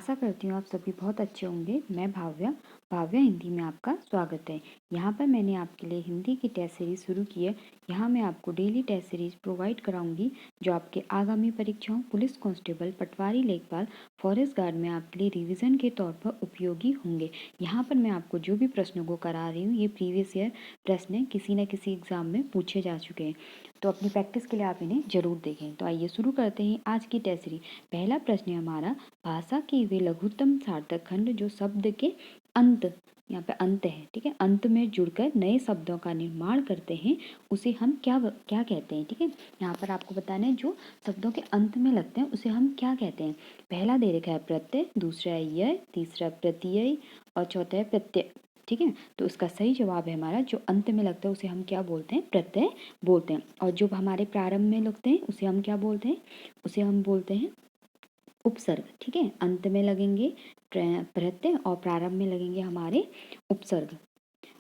आशा करती हूँ आप सभी बहुत अच्छे होंगे। मैं भाव्या भाव्या हिंदी में आपका स्वागत है। यहाँ पर मैंने आपके लिए हिंदी की टेस्ट सीरीज शुरू की है। यहाँ मैं आपको डेली टेस्ट सीरीज प्रोवाइड कराऊंगी जो आपके आगामी परीक्षाओं पुलिस कांस्टेबल, पटवारी, लेखपाल, फॉरेस्ट गार्ड में आपके लिए रिवीजन के तौर पर उपयोगी होंगे। यहाँ पर मैं आपको जो भी प्रश्नों को करा रही हूँ ये प्रीवियस ईयर प्रश्न किसी न किसी एग्जाम में पूछे जा चुके हैं, तो अपनी प्रैक्टिस के लिए आप इन्हें जरूर देखें। तो आइए शुरू करते हैं आज की टेस्ट सीरीज। पहला प्रश्न है हमारा, भाषा के वे लघुत्तम सार्थक खंड जो शब्द के अंत, यहाँ पे अंत है, ठीक है, अंत में जुड़कर नए शब्दों का निर्माण करते हैं उसे हम क्या क्या कहते हैं। ठीक है, यहाँ पर आपको बताना है जो शब्दों के अंत में लगते हैं उसे हम क्या कहते हैं। पहला दे रखा है प्रत्यय, दूसरा है य, तीसरा प्रत्यय और चौथा है प्रत्यय। ठीक है, तो उसका सही जवाब है हमारा जो अंत में लगता है उसे हम क्या बोलते हैं, प्रत्यय बोलते हैं। और जो हमारे प्रारंभ में लगते हैं उसे हम क्या बोलते हैं, उसे हम बोलते हैं उपसर्ग। ठीक है, अंत में लगेंगे प्रत्यय और प्रारंभ में लगेंगे हमारे उपसर्ग।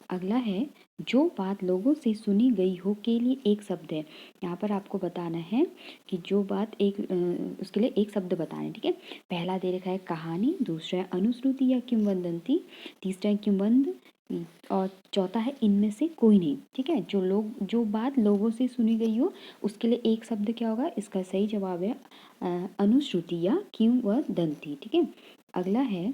अगला है, जो बात लोगों से सुनी गई हो के लिए एक शब्द है। यहाँ पर आपको बताना है कि जो बात एक उसके लिए एक शब्द बताना है। ठीक है, पहला दे रखा है कहानी, दूसरा है अनुश्रुति या किंवदंती, तीसरा है किंवद और चौथा है इनमें से कोई नहीं। ठीक है, जो बात लोगों से सुनी गई हो उसके लिए एक शब्द क्या होगा, इसका सही जवाब है अनुश्रुति या किंवदंती। ठीक है, अगला है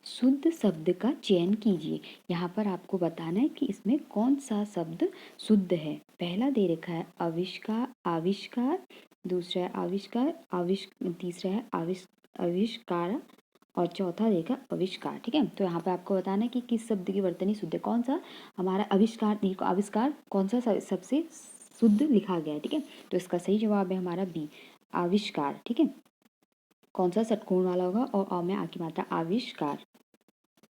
शुद्ध शब्द का चयन कीजिए। यहाँ पर आपको बताना है कि इसमें कौन सा शब्द शुद्ध है। पहला दे रखा है आविष्कार, आविष्कार, दूसरा है आविष्कार, तीसरा है आविष्कार और चौथा देगा आविष्कार। ठीक है, तो यहाँ पे आपको बताना है कि किस शब्द की वर्तनी शुद्ध है, कौन सा हमारा आविष्कार, आविष्कार कौन सा सबसे शुद्ध लिखा गया है। ठीक है, तो इसका सही जवाब है हमारा बी, आविष्कार। ठीक है, कौन सा षटकोण वाला होगा और अ में आ की मात्रा आविष्कार।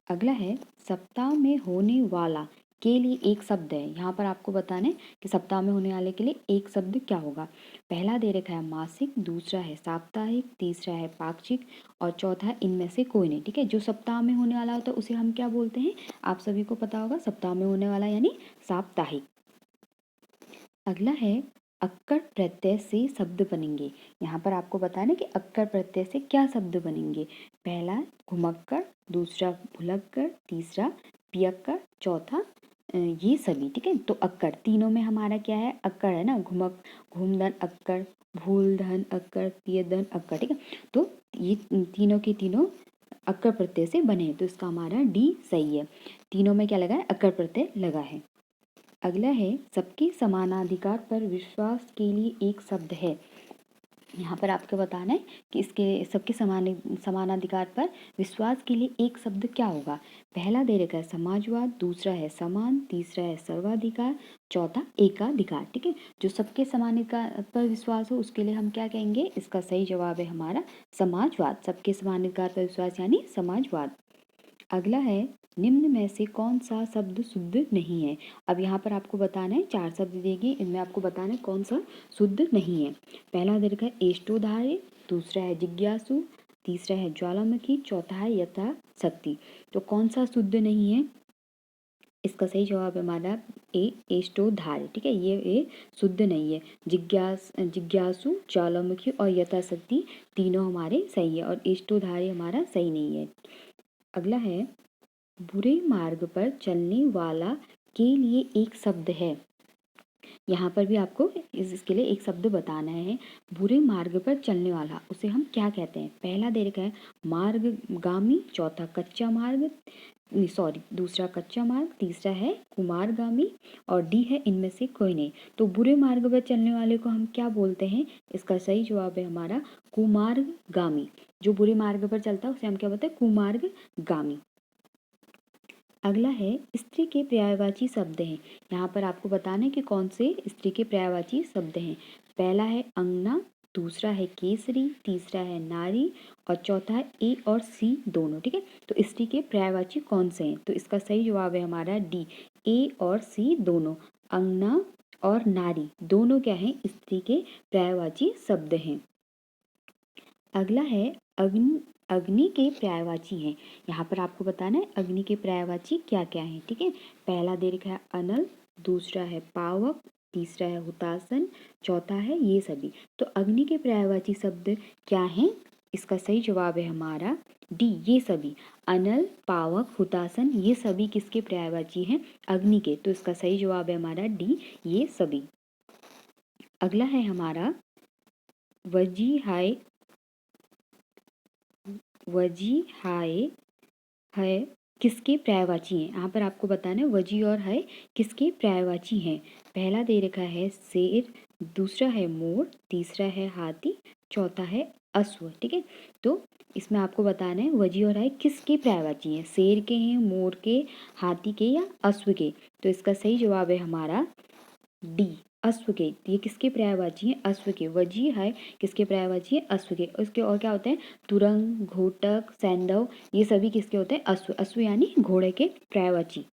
अगला है सप्ताह में होने वाला के लिए एक शब्द है। यहाँ पर आपको बताना है कि सप्ताह में होने वाले के लिए एक शब्द क्या होगा। पहला दे रखा है मासिक, दूसरा है साप्ताहिक, तीसरा है पाक्षिक और चौथा है इनमें से कोई नहीं। ठीक है, जो सप्ताह में होने वाला होता है उसे हम क्या बोलते हैं, आप सभी को पता होगा, सप्ताह में होने वाला यानी साप्ताहिक। अगला है अक्कड़ प्रत्यय से शब्द बनेंगे। यहाँ पर आपको बताना है कि अक्कड़ प्रत्यय से क्या शब्द बनेंगे। पहला घुमक्कड़, दूसरा भुलक्कड़, तीसरा पियक्कड़, चौथा ये सभी। ठीक है, तो अक्कड़ तीनों में हमारा क्या है, अक्कड़ है ना, घूमधन अक्कड़, भूलधन अक्कड़, पियधन अक्कड़। ठीक है, तो ये तीनों के तीनों अक्कड़ प्रत्यय से बने, तो इसका हमारा डी सही है। तीनों में क्या लगा है, अक्कड़ प्रत्यय लगा है। अगला है सबके समानाधिकार पर विश्वास के लिए एक शब्द है। यहाँ पर आपको बताना है कि इसके सबके समानाधिकार पर विश्वास के लिए एक शब्द क्या होगा। पहला दे रखा है समाजवाद, दूसरा है समान, तीसरा है सर्वाधिकार, चौथा एकाधिकार। ठीक है, जो सबके समानाधिकार पर विश्वास हो उसके लिए हम क्या कहेंगे, इसका सही जवाब है हमारा समाजवाद। सबके समानाधिकार पर विश्वास यानी समाजवाद। अगला है निम्न में से कौन सा शब्द शुद्ध नहीं है। अब यहाँ पर आपको बताना है, चार शब्द देगी, इनमें आपको बताना है कौन सा शुद्ध नहीं है। पहला दे रखा है एष्टोधार्य, दूसरा है जिज्ञासु, तीसरा है ज्वालामुखी, चौथा है यथाशक्ति। तो कौन सा शुद्ध नहीं है, इसका सही जवाब है हमारा ए एष्टोधार्य। ठीक है, ये ए शुद्ध नहीं है। जिज्ञासु, ज्वालामुखी और यथाशक्ति तीनों हमारे सही है और एष्टोधार्य हमारा सही नहीं है। अगला है बुरे मार्ग पर चलने वाला के लिए एक शब्द है। यहाँ पर भी आपको इसके लिए एक शब्द बताना है। बुरे मार्ग पर चलने वाला उसे हम क्या कहते हैं। पहला दे रखा है मार्गगामी, चौथा कच्चा मार्ग, दूसरा कच्चा मार्ग, तीसरा है कुमारगामी और डी है इनमें से कोई नहीं। तो बुरे मार्ग पर चलने वाले को हम क्या बोलते हैं, इसका सही जवाब है हमारा कुमारगामी। जो बुरे मार्ग पर चलता है उसे हम क्या बोलते हैं, कुमारगामी। अगला है स्त्री के पर्यायवाची शब्द हैं। यहाँ पर आपको बताना है कि कौन से स्त्री के पर्यायवाची शब्द हैं। पहला है अंगना, दूसरा है केसरी, तीसरा है नारी और चौथा है ए और सी दोनों। ठीक है, तो स्त्री के पर्यायवाची कौन से हैं, तो इसका सही जवाब है हमारा डी, ए और सी दोनों। अंगना और नारी दोनों क्या है, स्त्री के पर्यायवाची शब्द हैं। अगला है अग्नि के पर्यायवाची हैं। यहाँ पर आपको बताना है अग्नि के पर्यायवाची क्या क्या हैं। ठीक है, पहला दे रखा है अनल, दूसरा है पावक, तीसरा है हुतासन, चौथा है ये सभी। तो अग्नि के पर्यायवाची शब्द क्या हैं, इसका सही जवाब है हमारा डी, ये सभी। अनल, पावक, हुतासन ये सभी किसके पर्यायवाची हैं? अग्नि के। तो इसका सही जवाब है हमारा डी, ये सभी। अगला है हमारा वजीहाय। वजीहाय है किसके पर्यायवाची हैं? यहाँ पर आपको बताना है वजी और है किसके पर्यायवाची हैं। पहला दे रखा है शेर, दूसरा है मोर, तीसरा है हाथी, चौथा है अश्व। ठीक है, तो इसमें आपको बताना है वजी और है किसके पर्यायवाची हैं? शेर के हैं, मोर के, हाथी के या अश्व के? तो इसका सही जवाब है हमारा डी, अश्व के। ये किसके पर्यायवाची हैं? अश्व के। वजी है किसके पर्यायवाची है? अश्व के। उसके और क्या होते हैं? तुरंग, घोटक, सैंधव ये सभी किसके होते हैं? अश्व। अश्व यानी घोड़े के पर्यायवाची।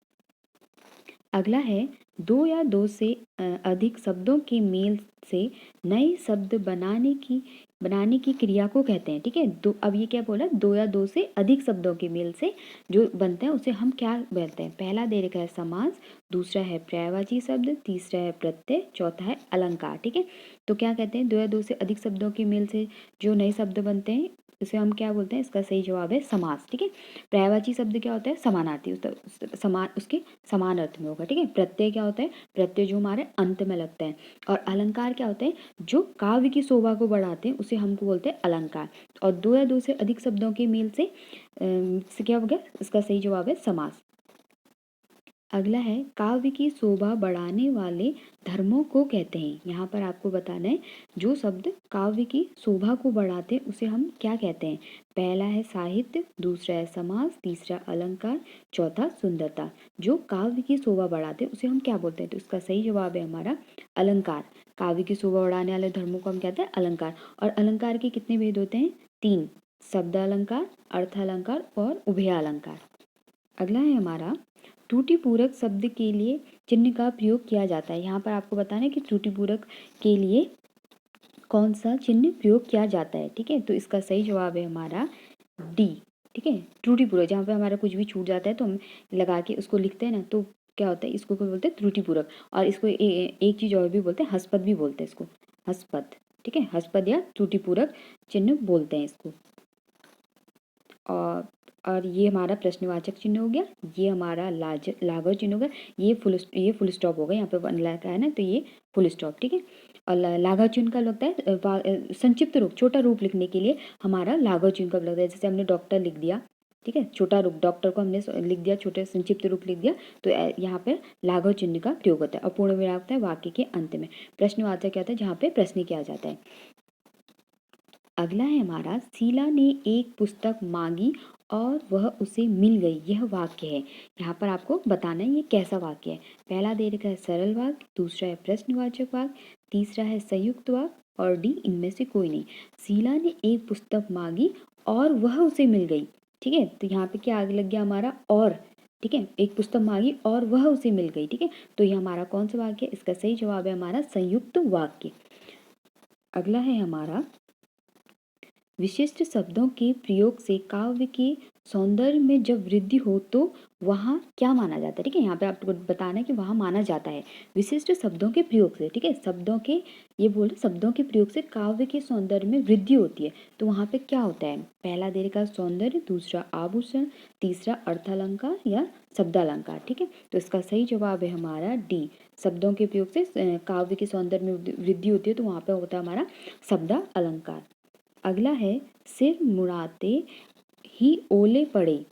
अगला है दो या दो से अधिक शब्दों के मेल से नए शब्द बनाने की क्रिया को कहते हैं। ठीक है, दो, अब ये क्या बोला? दो या दो से अधिक शब्दों के मेल से जो बनते हैं उसे हम क्या बोलते हैं? पहला दे रखा है समास, दूसरा है पर्यायवाची शब्द, तीसरा है प्रत्यय, चौथा है अलंकार। ठीक है, तो क्या कहते हैं? दो या दो से अधिक शब्दों के मेल से जो नए शब्द बनते हैं उसे हम क्या बोलते हैं? इसका सही जवाब है समास। ठीक है, पर्यायवाची शब्द क्या होता है? समानार्थी, समान, उसके समान अर्थ में होगा। ठीक है, प्रत्यय क्या होता है? प्रत्यय जो हमारे अंत में लगता है। और अलंकार क्या होते हैं? जो काव्य की शोभा को बढ़ाते हैं उसे हमको बोलते हैं अलंकार। और दो या दो से अधिक शब्दों के मेल से क्या हो गया? इसका सही जवाब है समास। अगला है काव्य की शोभा बढ़ाने वाले धर्मों को कहते हैं। यहाँ पर आपको बताना है जो शब्द काव्य की शोभा को बढ़ाते हैं उसे हम क्या कहते हैं? पहला है साहित्य, दूसरा है समास, तीसरा अलंकार, चौथा सुंदरता। जो काव्य की शोभा बढ़ाते हैं उसे हम क्या बोलते हैं? तो इसका सही जवाब है हमारा अलंकार। काव्य की शोभा बढ़ाने वाले धर्मों को हम कहते हैं अलंकार। और अलंकार के कितने भेद होते हैं? तीन, शब्द अलंकार, अर्थ अलंकार और उभय अलंकार। अगला है हमारा त्रुटिपूरक शब्द के लिए चिन्ह का प्रयोग किया जाता है। यहाँ पर आपको बताना है कि त्रुटिपूरक के लिए कौन सा चिन्ह प्रयोग किया जाता है। ठीक है, तो इसका सही जवाब है हमारा डी। ठीक है, त्रुटिपूरक, जहाँ पे हमारा कुछ भी छूट जाता है तो हम लगा के उसको लिखते हैं ना, तो क्या होता है? इसको क्या बोलते हैं? त्रुटिपूरक। और इसको एक चीज और भी बोलते हैं, हस्पद भी बोलते हैं इसको, हस्पद। ठीक है, हस्पद या त्रुटिपूरक चिन्ह बोलते हैं इसको। और ये हमारा प्रश्नवाचक चिन्ह हो गया, ये हमारा लाघव चिन्ह हो गया, ये फुल स्टॉप हो गया। यहाँ पे वन लगा है ना, तो ये फुल स्टॉप। ठीक है, और लाघव चिन्ह का लगता है संक्षिप्त रूप, छोटा रूप लिखने के लिए हमारा लाघव चिन्ह का लगता है। जैसे हमने डॉक्टर लिख दिया, ठीक है, छोटा रूप डॉक्टर को हमने लिख दिया, छोटे संक्षिप्त रूप लिख दिया, तो यहाँ पे लाघव चिन्ह का प्रयोग होता है। और पूर्ण विराम होता है वाक्य के अंत में। प्रश्नवाचक क्या होता है? जहाँ पे प्रश्न किया जाता है। अगला है हमारा शीला ने एक पुस्तक मांगी और वह उसे मिल गई, यह वाक्य है। यहाँ पर आपको बताना है ये कैसा वाक्य है। पहला दे रखा है सरल वाक्य, दूसरा है प्रश्नवाचक वाक्य, तीसरा है संयुक्त वाक्य और डी इनमें से कोई नहीं। शीला ने एक पुस्तक मांगी और वह उसे मिल गई। ठीक है, तो यहाँ पे क्या आगे लग गया हमारा? और। ठीक है, एक पुस्तक मांगी और वह उसे मिल गई। ठीक है, तो ये हमारा कौन सा वाक्य है? इसका सही जवाब है हमारा संयुक्त वाक्य। अगला है हमारा विशिष्ट शब्दों के प्रयोग से काव्य के सौंदर्य में जब वृद्धि हो तो वहाँ क्या माना जाता है? ठीक है, यहाँ पे आपको बताना है कि वहाँ माना जाता है विशिष्ट शब्दों के प्रयोग से। ठीक है, शब्दों के, ये बोले शब्दों के प्रयोग से काव्य के सौंदर्य में वृद्धि होती है, तो वहाँ पे क्या होता है? पहला दे रखा सौंदर्य, दूसरा आभूषण, तीसरा अर्थालंकार या शब्दालंकार। ठीक है, तो इसका सही जवाब है हमारा डी, शब्दों के प्रयोग से काव्य के सौंदर्य में वृद्धि होती है, तो वहाँ पे होता है हमारा शब्दा अलंकार। अगला है सिर मुड़ाते ही ओले पड़े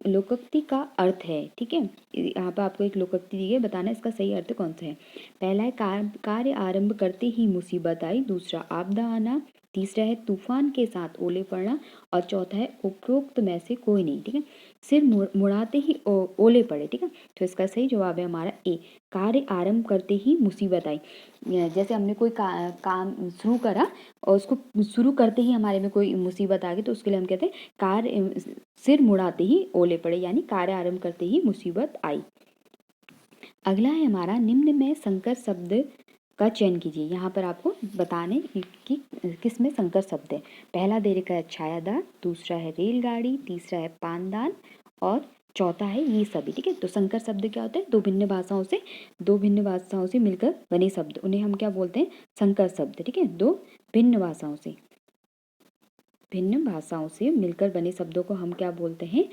लोकोक्ति का अर्थ है। ठीक है, यहाँ पे आपको एक लोकोक्ति दी है, बताना इसका सही अर्थ कौन सा है। पहला है कार्य आरंभ करते ही मुसीबत आई, दूसरा आपदा आना, तीसरा है तूफान के साथ ओले पड़ना और चौथा है उपरोक्त में से कोई नहीं। ठीक है, सिर मुड़ाते ही ओले पड़े। ठीक है, तो इसका सही जवाब है हमारा ए, कार्य आरंभ करते ही मुसीबत आई। जैसे हमने कोई काम शुरू करा और उसको शुरू करते ही हमारे में कोई मुसीबत आ गई, तो उसके लिए हम कहते हैं कार्य सिर मुड़ाते ही ओले पड़े, यानी कार्य आरंभ करते ही मुसीबत आई। अगला है हमारा निम्न में संकर शब्द का चयन कीजिए। यहाँ पर आपको बताने कि किस में संकर शब्द है। पहला दे रखा है छायादार, दूसरा है रेलगाड़ी, तीसरा है पानदान और चौथा है ये सभी। ठीक है, तो संकर शब्द क्या होते हैं? दो भिन्न भाषाओं से मिलकर बने शब्द, उन्हें हम क्या बोलते हैं? संकर शब्द। ठीक है, दो भिन्न भाषाओं से। भिन्न भाषाओं से मिलकर बने शब्दों को हम क्या बोलते हैं?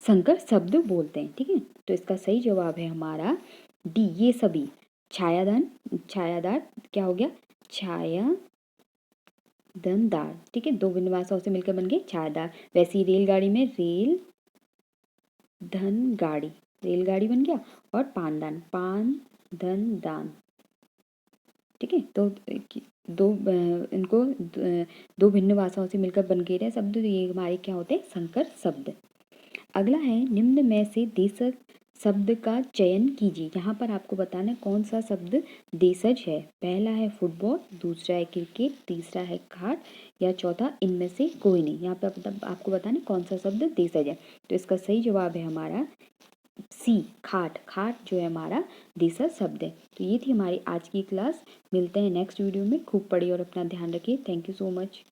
संकर शब्द बोलते हैं। ठीक है, तो इसका सही जवाब है हमारा डी, ये सभी। छायादान, छायादार क्या हो गया? छाया दार। ठीक है, दो भिन्न भाषाओं से मिलकर बन गए छायादार। वैसे ही रेलगाड़ी में रेल धन गाड़ी, रेलगाड़ी बन गया। और पानदान, पान धन दान। ठीक है, तो दो इनको दो भिन्न भाषाओं से मिलकर बन गए रहे शब्द, तो ये हमारे क्या होते हैं? संकर शब्द। अगला है निम्न में से देशज शब्द का चयन कीजिए। यहाँ पर आपको बताना है कौन सा शब्द देशज है। पहला है फुटबॉल, दूसरा है क्रिकेट, तीसरा है खाट, या चौथा इनमें से कोई नहीं। यहाँ पर आपको बताना है कौन सा शब्द देशज है। तो इसका सही जवाब है हमारा सी, खाट। खाट जो है हमारा देशज शब्द है। तो ये थी हमारी आज की क्लास। मिलते हैं नेक्स्ट वीडियो में। खूब पढ़िए और अपना ध्यान रखिए। Thank you so much.